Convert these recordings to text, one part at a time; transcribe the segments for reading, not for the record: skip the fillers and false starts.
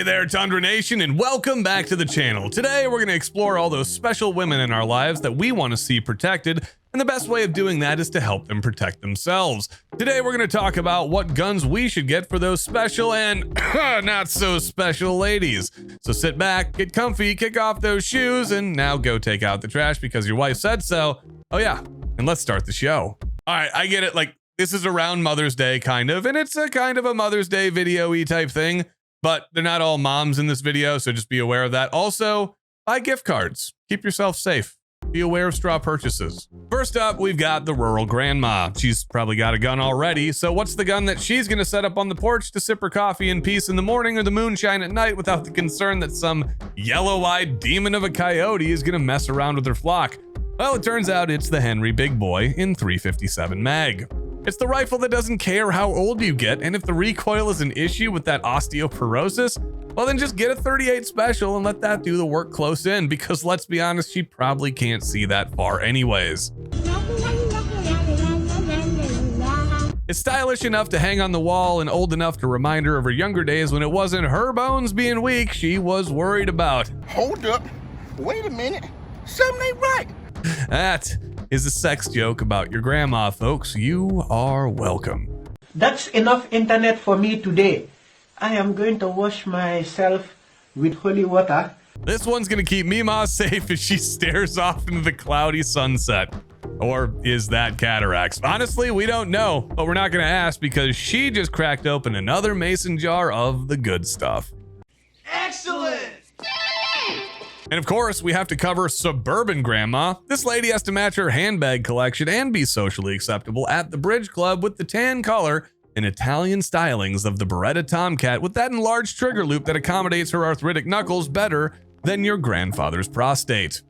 there, Tundra Nation, and welcome back to the channel. Today, we're going to explore all those special women in our lives that we want to see protected, and the best way of doing that is to help them protect themselves. Today, we're going to talk about what guns we should get for those special and not so special ladies. So sit back, get comfy, kick off those shoes, and now go take out the trash because your wife said so. Oh yeah, and let's start the show. All right, I get it, like, this is around Mother's Day, kind of, and it's a kind of a Mother's Day video-y type thing, but they're not all moms in this video, so just be aware of that. Also, buy gift cards. Keep yourself safe. Be aware of straw purchases. First up, we've got the rural grandma. She's probably got a gun already, so what's the gun that she's gonna set up on the porch to sip her coffee in peace in the morning or the moonshine at night without the concern that some yellow-eyed demon of a coyote is gonna mess around with her flock? Well, it turns out it's the Henry Big Boy in .357 mag. It's the rifle that doesn't care how old you get, and if the recoil is an issue with that osteoporosis, well then just get a .38 special and let that do the work close in, because let's be honest, she probably can't see that far anyways. It's stylish enough to hang on the wall and old enough to remind her of her younger days when it wasn't her bones being weak she was worried about. Hold up, wait a minute, something ain't right. That is a sex joke about your grandma, folks. You are welcome. That's enough internet for me today. I am going to wash myself with holy water. This one's gonna keep Mima safe as she stares off into the cloudy sunset. Or is that cataracts? Honestly, we don't know, but we're not gonna ask because she just cracked open another mason jar of the good stuff. Excellent! And of course, we have to cover suburban grandma. This lady has to match her handbag collection and be socially acceptable at the Bridge Club with the tan color and Italian stylings of the Beretta Tomcat with that enlarged trigger loop that accommodates her arthritic knuckles better than your grandfather's prostate.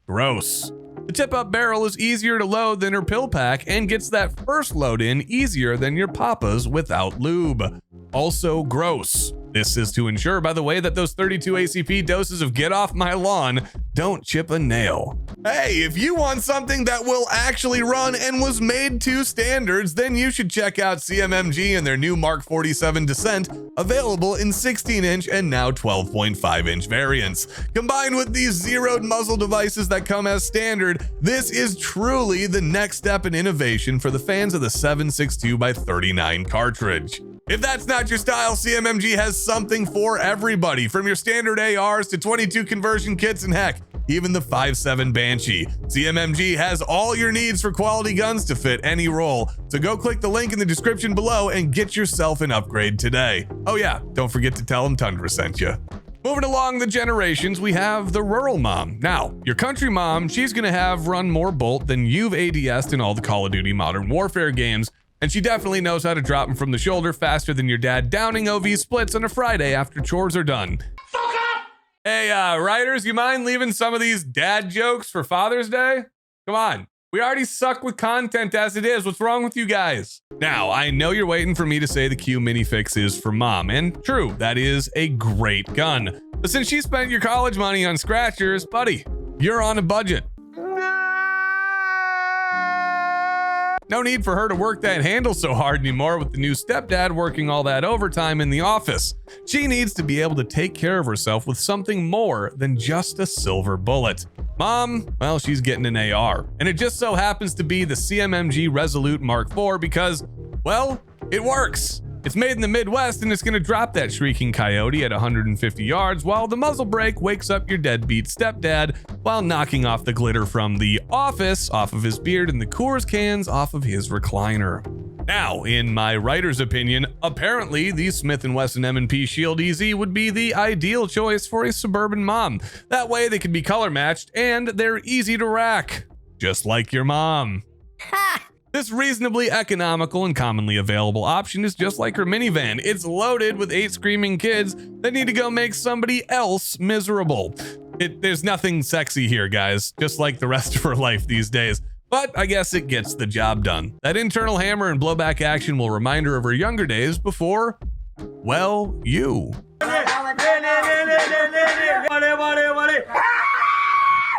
Gross. The tip-up barrel is easier to load than her pill pack and gets that first load in easier than your papa's without lube. Also gross. This is to ensure, by the way, that those 32 ACP doses of Get Off My Lawn don't chip a nail. Hey, if you want something that will actually run and was made to standards, then you should check out CMMG and their new Mark 47 Descent, available in 16-inch and now 12.5-inch variants. Combined with these zeroed muzzle devices that come as standard, this is truly the next step in innovation for the fans of the 7.62x39 cartridge. If that's not your style, CMMG has something for everybody, from your standard ARs to 22 conversion kits and heck, even the 5.7 Banshee. CMMG has all your needs for quality guns to fit any role. So go click the link in the description below and get yourself an upgrade today. Oh yeah, don't forget to tell them Tundra sent you. Moving along the generations, we have the rural mom. Now, your country mom, she's gonna have run more bolt than you've ADS'd in all the Call of Duty Modern Warfare games, and she definitely knows how to drop them from the shoulder faster than your dad downing OV splits on a Friday after chores are done. Fuck up! Hey, writers, you mind leaving some of these dad jokes for Father's Day? Come on, we already suck with content as it is. What's wrong with you guys? Now, I know you're waiting for me to say the Q minifix is for mom, and true, that is a great gun. But since she spent your college money on scratchers, buddy, you're on a budget. No need for her to work that handle so hard anymore with the new stepdad working all that overtime in the office. She needs to be able to take care of herself with something more than just a silver bullet. Mom, well, she's getting an AR, and it just so happens to be the CMMG Resolute Mark IV because, well, it works. It's made in the Midwest, and it's gonna drop that shrieking coyote at 150 yards while the muzzle brake wakes up your deadbeat stepdad while knocking off the glitter from the office off of his beard and the Coors cans off of his recliner. Now, in my writer's opinion, apparently the Smith & Wesson M&P Shield EZ would be the ideal choice for a suburban mom. That way they can be color matched and they're easy to rack, just like your mom. Ha! This reasonably economical and commonly available option is just like her minivan. It's loaded with 8 screaming kids that need to go make somebody else miserable. There's nothing sexy here, guys, just like the rest of her life these days. But I guess it gets the job done. That internal hammer and blowback action will remind her of her younger days before, well, you.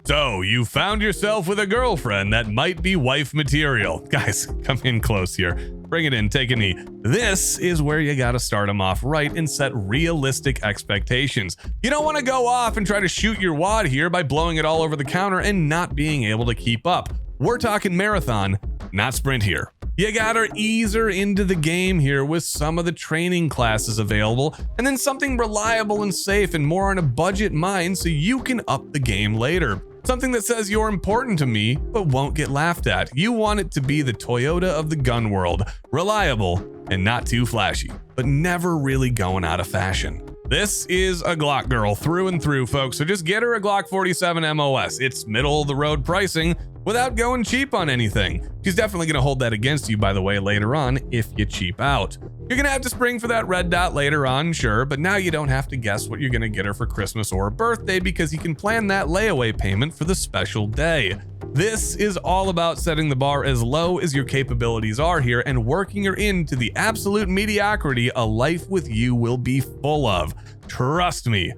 So, you found yourself with a girlfriend that might be wife material. Guys, come in close here. Bring it in, take a knee. This is where you gotta start them off right and set realistic expectations. You don't wanna go off and try to shoot your wad here by blowing it all over the counter and not being able to keep up. We're talking marathon, not sprint here. You gotta ease her into the game here with some of the training classes available, and then something reliable and safe and more on a budget mind so you can up the game later. Something that says you're important to me, but won't get laughed at. You want it to be the Toyota of the gun world, reliable and not too flashy, but never really going out of fashion. This is a Glock girl through and through, folks, so just get her a Glock 47 MOS. It's middle of the road pricing without going cheap on anything. She's definitely going to hold that against you, by the way, later on if you cheap out. You're going to have to spring for that red dot later on, sure, but now you don't have to guess what you're going to get her for Christmas or birthday because you can plan that layaway payment for the special day. This is all about setting the bar as low as your capabilities are here and working her into the absolute mediocrity a life with you will be full of. Trust me,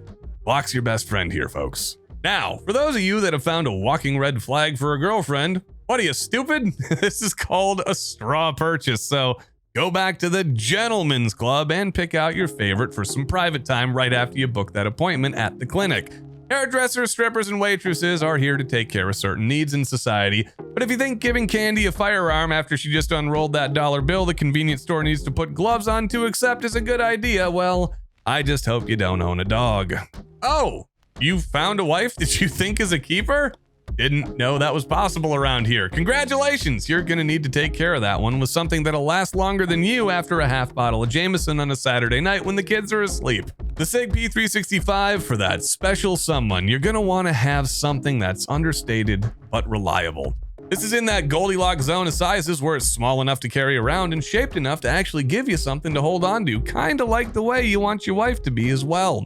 Glock's your best friend here, folks. Now, for those of you that have found a walking red flag for a girlfriend, what are you, stupid? This is called a straw purchase, so go back to the gentleman's club and pick out your favorite for some private time right after you book that appointment at the clinic. Hairdressers, strippers, and waitresses are here to take care of certain needs in society, but if you think giving Candy a firearm after she just unrolled that dollar bill the convenience store needs to put gloves on to accept is a good idea, well, I just hope you don't own a dog. Oh! You found a wife that you think is a keeper? Didn't know that was possible around here. Congratulations, you're gonna need to take care of that one with something that'll last longer than you after a half bottle of Jameson on a Saturday night when the kids are asleep. The SIG P365 for that special someone. You're gonna wanna have something that's understated but reliable. This is in that Goldilocks zone of sizes where it's small enough to carry around and shaped enough to actually give you something to hold on to, kinda like the way you want your wife to be as well.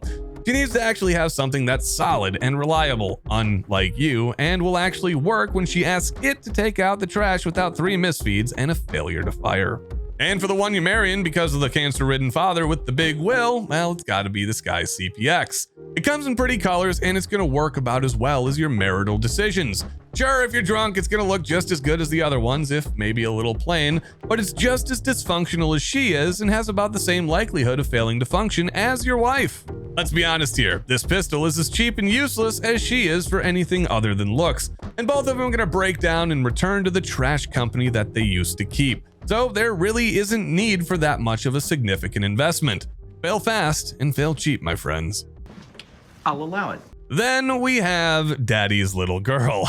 She needs to actually have something that's solid and reliable, unlike you, and will actually work when she asks it to take out the trash without 3 misfeeds and a failure to fire. And for the one you're marrying because of the cancer-ridden father with the big will, well, it's gotta be the Sky's CPX. It comes in pretty colors and it's gonna work about as well as your marital decisions. Sure, if you're drunk, it's gonna look just as good as the other ones, if maybe a little plain, but it's just as dysfunctional as she is and has about the same likelihood of failing to function as your wife. Let's be honest here, this pistol is as cheap and useless as she is for anything other than looks, and both of them are gonna break down and return to the trash company that they used to keep. So there really isn't need for that much of a significant investment. Fail fast and fail cheap, my friends. I'll allow it. Then we have Daddy's Little Girl.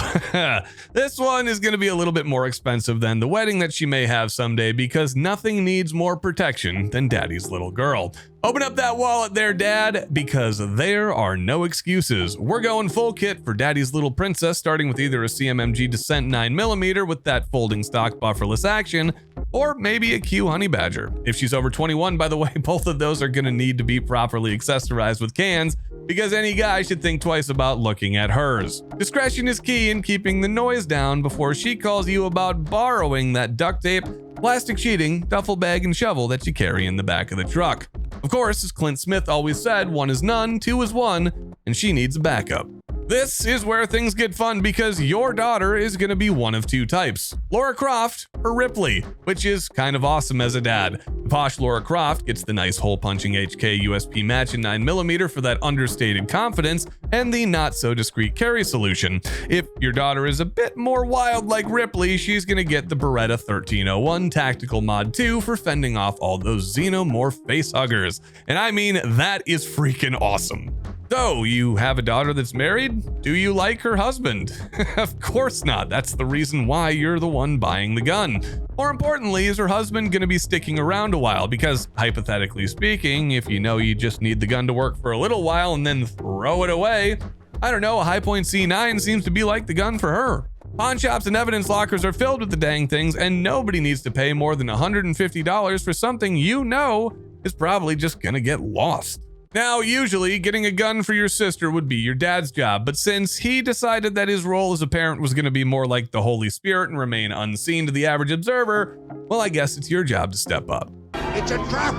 This one is going to be a little bit more expensive than the wedding that she may have someday because nothing needs more protection than Daddy's Little Girl. Open up that wallet there, Dad, because there are no excuses. We're going full kit for Daddy's Little Princess, starting with either a CMMG Descent 9mm with that folding stock bufferless action, or maybe a Q Honey Badger. If she's over 21, by the way, both of those are going to need to be properly accessorized with cans, because any guy should think twice about looking at hers. Discretion is key in keeping the noise down before she calls you about borrowing that duct tape, plastic sheeting, duffel bag, and shovel that you carry in the back of the truck. Of course, as Clint Smith always said, 1 is none, 2 is 1, and she needs a backup. This is where things get fun because your daughter is going to be one of 2 types, Laura Croft or Ripley, which is kind of awesome as a dad. The posh Laura Croft gets the nice hole-punching HK USP match in 9mm for that understated confidence and the not-so-discreet carry solution. If your daughter is a bit more wild like Ripley, she's going to get the Beretta 1301 Tactical Mod 2 for fending off all those xenomorph facehuggers. And I mean, that is freaking awesome. So, you have a daughter that's married? Do you like her husband? Of course not. That's the reason why you're the one buying the gun. More importantly, is her husband going to be sticking around a while? Because, hypothetically speaking, if you know you just need the gun to work for a little while and then throw it away, I don't know, a High Point C9 seems to be like the gun for her. Pawn shops and evidence lockers are filled with the dang things, and nobody needs to pay more than $150 for something you know is probably just gonna get lost. Now, usually, getting a gun for your sister would be your dad's job, but since he decided that his role as a parent was going to be more like the Holy Spirit and remain unseen to the average observer, well, I guess it's your job to step up. It's a trap!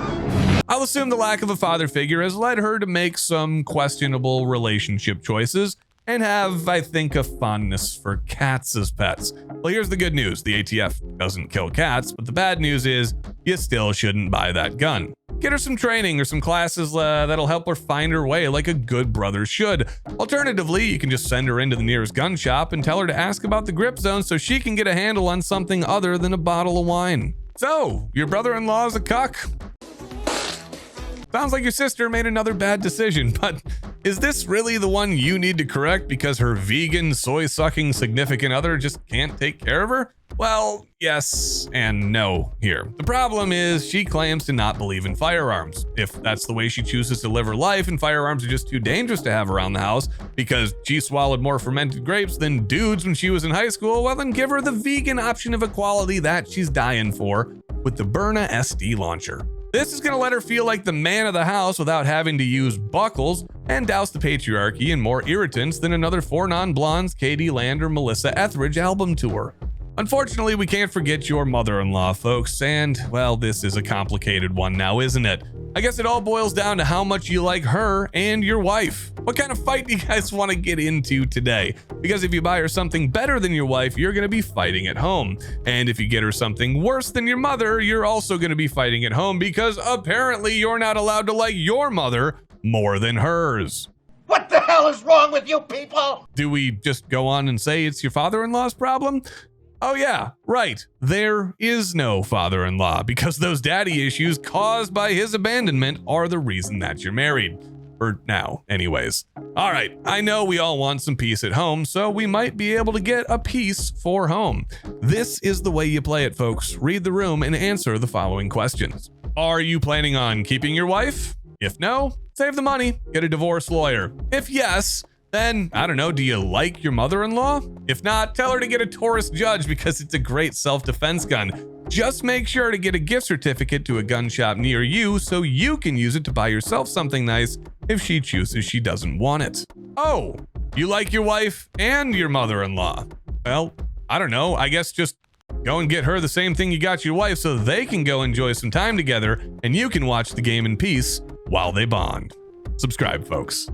I'll assume the lack of a father figure has led her to make some questionable relationship choices and have, I think, a fondness for cats as pets. Well, here's the good news. The ATF doesn't kill cats, but the bad news is you still shouldn't buy that gun. Get her some training or some classes that'll help her find her way like a good brother should. Alternatively, you can just send her into the nearest gun shop and tell her to ask about the grip zone so she can get a handle on something other than a bottle of wine. So, your brother-in-law is a cuck? Sounds like your sister made another bad decision, but is this really the one you need to correct because her vegan, soy-sucking significant other just can't take care of her? Well, yes and no here. The problem is she claims to not believe in firearms. If that's the way she chooses to live her life and firearms are just too dangerous to have around the house because she swallowed more fermented grapes than dudes when she was in high school, well then give her the vegan option of equality that she's dying for with the Byrna SD launcher. This is going to let her feel like the man of the house without having to use buckles and douse the patriarchy in more irritants than another 4 non-blondes, Katie Land or Melissa Etheridge album tour. Unfortunately, we can't forget your mother-in-law, folks, and, well, this is a complicated one now, isn't it? I guess it all boils down to how much you like her and your wife. What kind of fight do you guys want to get into today? Because if you buy her something better than your wife, you're going to be fighting at home. And if you get her something worse than your mother, you're also going to be fighting at home because apparently you're not allowed to like your mother more than hers. What the hell is wrong with you people? Do we just go on and say it's your father-in-law's problem? Oh yeah, right. There is no father-in-law because those daddy issues caused by his abandonment are the reason that you're married. For now, anyways. All right, I know we all want some peace at home, so we might be able to get a piece for home. This is the way you play it, folks. Read the room and answer the following questions. Are you planning on keeping your wife? If no, save the money, get a divorce lawyer. If yes, then, I don't know, do you like your mother-in-law? If not, tell her to get a Taurus Judge because it's a great self-defense gun. Just make sure to get a gift certificate to a gun shop near you so you can use it to buy yourself something nice if she chooses she doesn't want it. Oh, you like your wife and your mother-in-law? Well, I don't know, I guess just go and get her the same thing you got your wife so they can go enjoy some time together and you can watch the game in peace while they bond. Subscribe, folks.